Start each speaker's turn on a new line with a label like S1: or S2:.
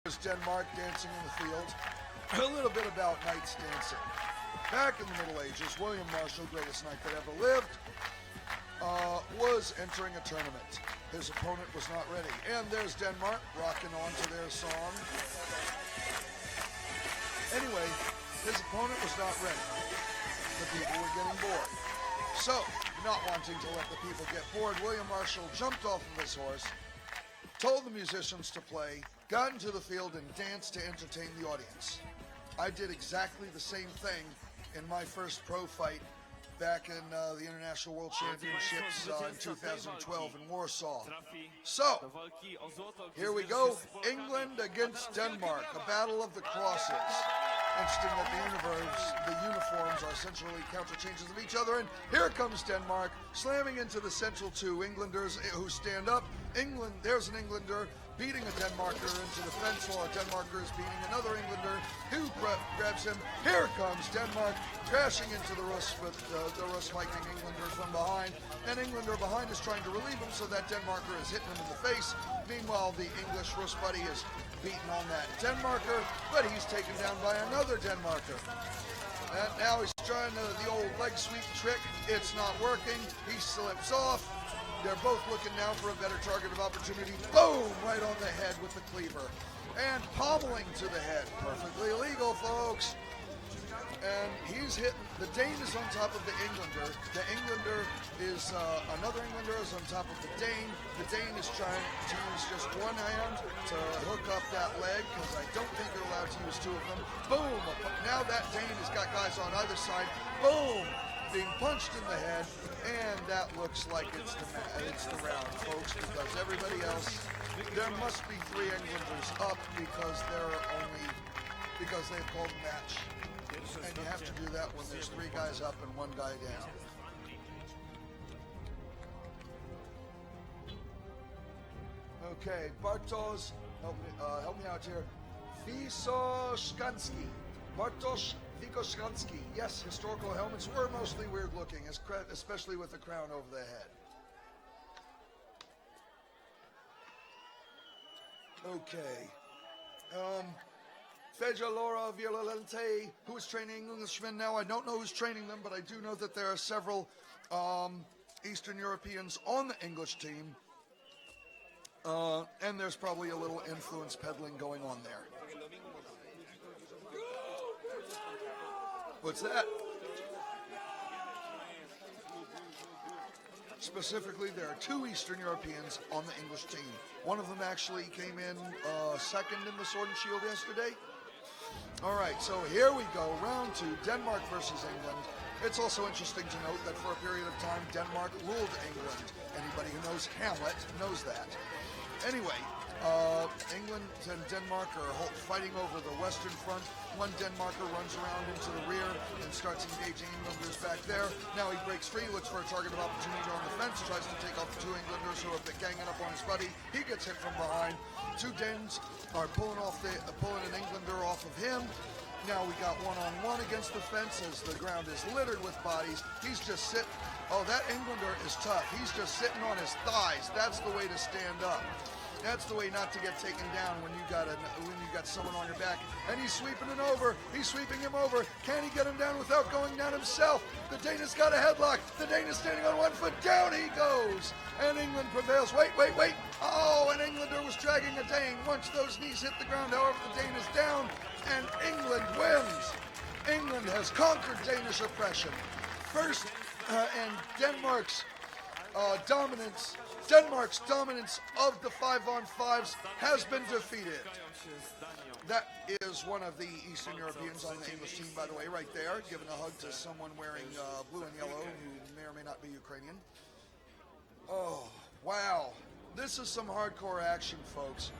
S1: There's Denmark dancing in the field. A little bit about knights dancing. Back in the Middle Ages, William Marshall, greatest knight that ever lived, was entering a tournament. His opponent was not ready. And there's Denmark rocking on to their song. Anyway, his opponent was not ready. The people were getting bored. So, not wanting to let the people get bored, William Marshall jumped off of his horse, told the musicians to play, got into the field and danced to entertain the audience. I did exactly the same thing in my first pro fight back in the International World Championships in 2012 in Warsaw. So, here we go. England against Denmark, a battle of the crosses. Interesting that the uniforms are essentially counter changes of each other. And here comes Denmark, slamming into the central two Englanders who stand up. There's an Englander beating a Denmarker into the fence while a Denmarker is beating another Englander who grabs him. Here comes Denmark crashing into the Rus, with the Rus fighting Englander from behind. An Englander behind is trying to relieve him so that Denmarker is hitting him in the face. Meanwhile, the English Rus buddy is beating on that Denmarker, but he's taken down by another Denmarker. And now he's trying the old leg sweep trick. It's not working. He slips off. They're both looking now for a better target of opportunity. Boom! Right on the head with the cleaver. And pommeling to the head. Perfectly illegal, folks. And he's hitting. The Dane is on top of the Englander. The Englander is, another Englander is on top of the Dane. The Dane is trying to use just one hand to hook up that leg, because I don't think you're allowed to use two of them. Boom! Now that Dane has got guys on either side. Boom! Being punched in the head, and that looks like it's the round, folks, because everybody else, there must be 3 Englanders up because they've called a match. And you have to do that when there's 3 guys up and 1 guy down. Okay, Bartosz, help me out here. Wysoczkanski. Bartosz Wysoczkanski. Yes, historical helmets were mostly weird looking, especially with the crown over the head. Okay. Feja Laura Violente, who is training Englishmen now. I don't know who's training them, but I do know that there are several Eastern Europeans on the English team. And there's probably a little influence peddling going on there. What's that? Specifically, there are 2 Eastern Europeans on the English team. One of them actually came in second in the Sword and Shield yesterday. All right, so here we go, round 2, Denmark versus England. It's also interesting to note that for a period of time, Denmark ruled England. Anybody who knows Hamlet knows that. Anyway, England and Denmark are fighting over the western front. One Denmarker runs around into the rear and starts engaging Englanders back there. Now he breaks free, looks for a target of opportunity on the fence, tries to take off the 2 Englanders who are ganging up on his buddy. He gets hit from behind. 2 Danes are pulling an Englander off of him. Now we got one-on-one against the fence as the ground is littered with bodies. He's just sitting. Oh, that Englander is tough. He's just sitting on his thighs. That's the way to stand up. That's the way not to get taken down when you got someone on your back. And he's sweeping it over. He's sweeping him over. Can he get him down without going down himself? The Dane has got a headlock. The Dane is standing on 1 foot. Down he goes. And England prevails. Wait. Oh, an Englander was dragging a Dane. Once those knees hit the ground, however, the Dane is down. And England wins. England has conquered Danish oppression. First, and Denmark's dominance of the 5-on-5s has been defeated. That is one of the Eastern Europeans on the English team, by the way, right there, giving a hug to someone wearing blue and yellow who may or may not be Ukrainian. Oh, wow. This is some hardcore action, folks.